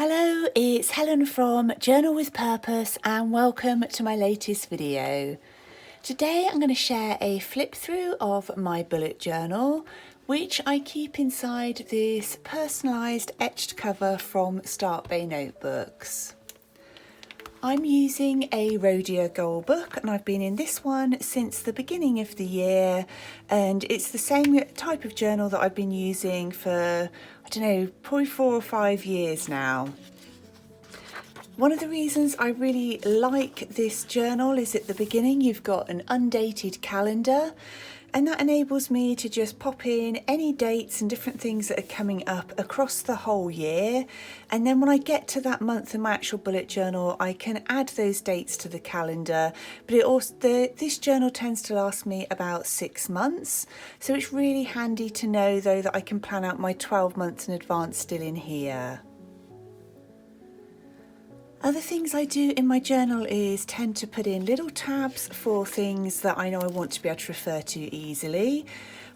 Hello, it's Helen from Journal with Purpose and welcome to my latest video. Today I'm going to share a flip through of my bullet journal, which I keep inside this personalised etched cover from Start Bay Notebooks. I'm using a Rhodia Gold book and I've been in this one since the beginning of the year, and it's the same type of journal that I've been using for, I don't know, probably 4 or 5 years now. One of the reasons I really like this journal is at the beginning you've got an undated calendar, and that enables me to just pop in any dates and different things that are coming up across the whole year. And then when I get to that month in my actual bullet journal, I can add those dates to the calendar. But this journal tends to last me about 6 months. So it's really handy to know though that I can plan out my 12 months in advance still in here. Other things I do in my journal is tend to put in little tabs for things that I know I want to be able to refer to easily.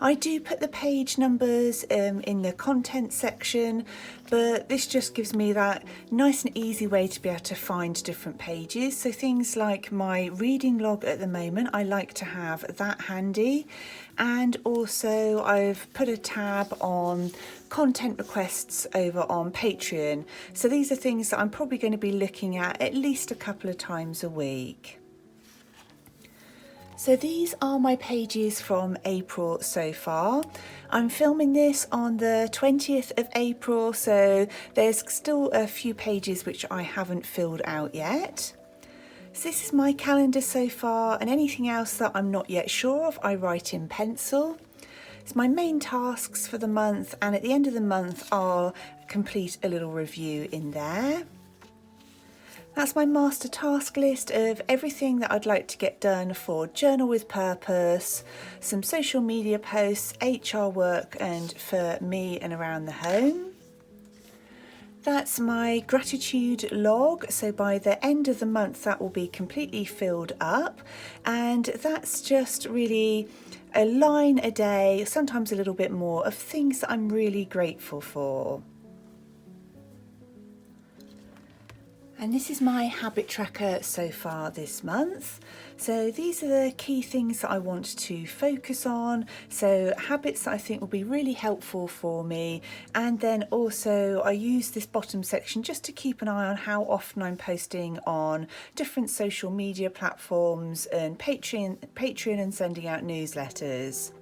I do put the page numbers in the content section, but this just gives me that nice and easy way to be able to find different pages. So things like my reading log at the moment, I like to have that handy. And also I've put a tab on content requests over on Patreon. So these are things that I'm probably going to be looking at least a couple of times a week. So these are my pages from April so far. I'm filming this on the 20th of April, so there's still a few pages which I haven't filled out yet. So this is my calendar so far, and anything else that I'm not yet sure of, I write in pencil. It's my main tasks for the month, and at the end of the month I'll complete a little review in there. That's my master task list of everything that I'd like to get done for Journal with Purpose, some social media posts, HR work, and for me and around the home. That's my gratitude log, so by the end of the month that will be completely filled up, and that's just really a line a day, sometimes a little bit more, of things that I'm really grateful for. And this is my habit tracker so far this month. So these are the key things that I want to focus on. So habits that I think will be really helpful for me. And then also I use this bottom section just to keep an eye on how often I'm posting on different social media platforms and Patreon and sending out newsletters.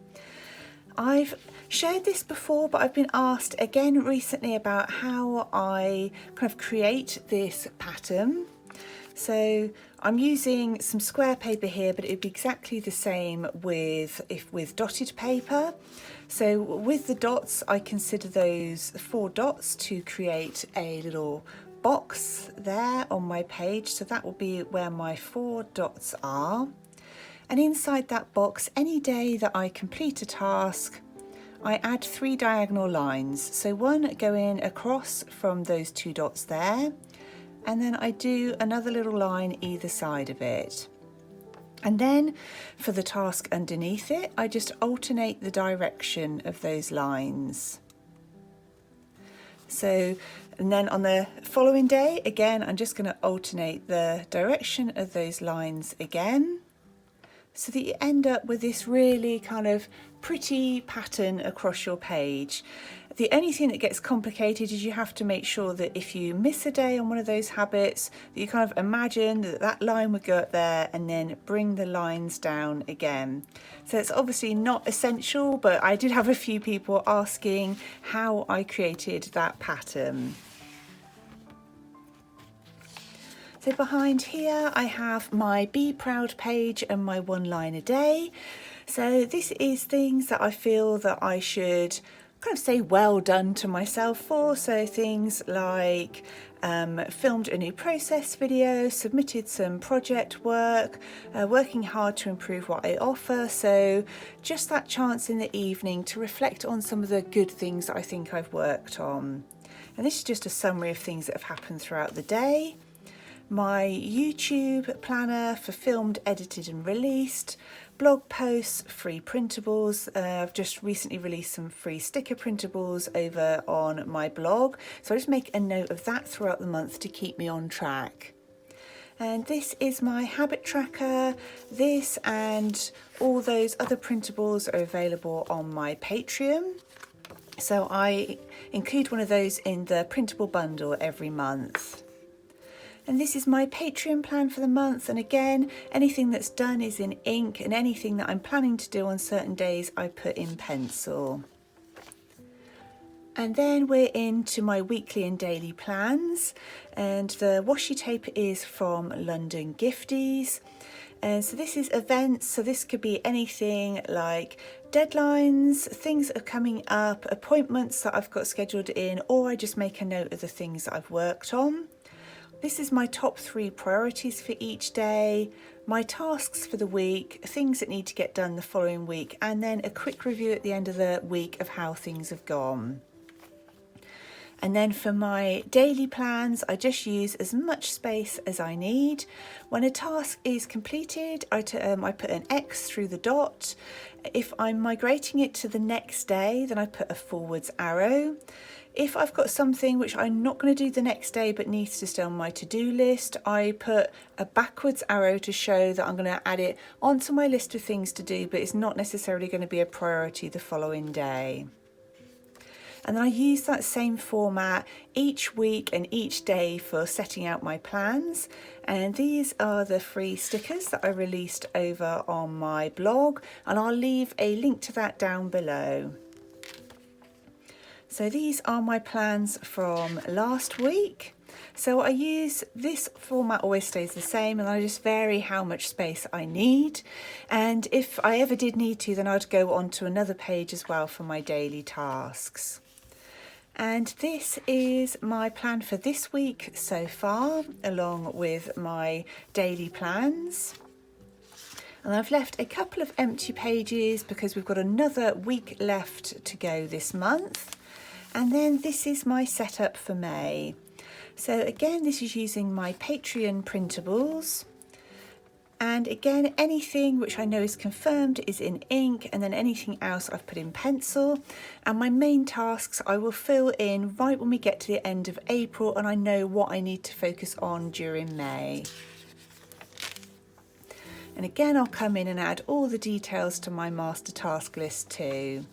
I've shared this before, but I've been asked again recently about how I kind of create this pattern. So I'm using some square paper here, but it'd be exactly the same with dotted paper. So with the dots, I consider those 4 dots to create a little box there on my page. So that will be where my 4 dots are. And inside that box, any day that I complete a task, I add 3 diagonal lines. So one going across from those 2 dots there, and then I do another little line either side of it. And then for the task underneath it, I just alternate the direction of those lines. So, and then on the following day, again, I'm just going to alternate the direction of those lines again, so that you end up with this really kind of pretty pattern across your page. The only thing that gets complicated is you have to make sure that if you miss a day on one of those habits, that you kind of imagine that that line would go up there and then bring the lines down again. So it's obviously not essential, but I did have a few people asking how I created that pattern. So behind here I have my Be Proud page and my 1 line a day. So this is things that I feel that I should kind of say well done to myself for. So things like filmed a new process video, submitted some project work, working hard to improve what I offer. So just that chance in the evening to reflect on some of the good things that I think I've worked on. And this is just a summary of things that have happened throughout the day. my YouTube planner for filmed, edited and released, blog posts, free printables. I've just recently released some free sticker printables over on my blog, so I just make a note of that throughout the month to keep me on track. And this is my habit tracker. This and all those other printables are available on my Patreon. So I include one of those in the printable bundle every month. And this is my Patreon plan for the month. And again, anything that's done is in ink, and anything that I'm planning to do on certain days, I put in pencil. And then we're into my weekly and daily plans, and the washi tape is from London Gifties. And so this is events, so this could be anything like deadlines, things that are coming up, appointments that I've got scheduled in, or I just make a note of the things that I've worked on. This is my top 3 priorities for each day, my tasks for the week, things that need to get done the following week, and then a quick review at the end of the week of how things have gone. And then for my daily plans, I just use as much space as I need. When a task is completed, I put an X through the dot. If I'm migrating it to the next day, then I put a forwards arrow. If I've got something which I'm not going to do the next day but needs to stay on my to-do list, I put a backwards arrow to show that I'm going to add it onto my list of things to do, but it's not necessarily going to be a priority the following day. And then I use that same format each week and each day for setting out my plans. And these are the free stickers that I released over on my blog, and I'll leave a link to that down below. So these are my plans from last week. So I use this format, always stays the same, and I just vary how much space I need. And if I ever did need to, then I'd go on to another page as well for my daily tasks. And this is my plan for this week so far, along with my daily plans. And I've left a couple of empty pages because we've got another week left to go this month. And then this is my setup for May. So again, this is using my Patreon printables. And again, anything which I know is confirmed is in ink, and then anything else I've put in pencil. And my main tasks I will fill in right when we get to the end of April and I know what I need to focus on during May. And again, I'll come in and add all the details to my master task list too.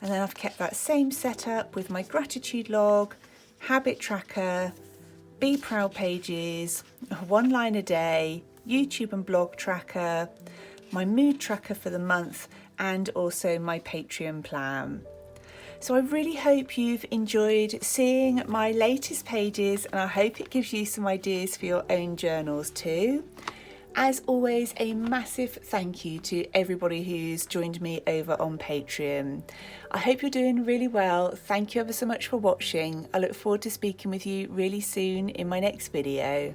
And then I've kept that same setup with my gratitude log, habit tracker, be proud pages, 1 line a day, YouTube and blog tracker, my mood tracker for the month, and also my Patreon plan. So I really hope you've enjoyed seeing my latest pages, and I hope it gives you some ideas for your own journals too. As always, a massive thank you to everybody who's joined me over on Patreon. I hope you're doing really well. Thank you ever so much for watching. I look forward to speaking with you really soon in my next video.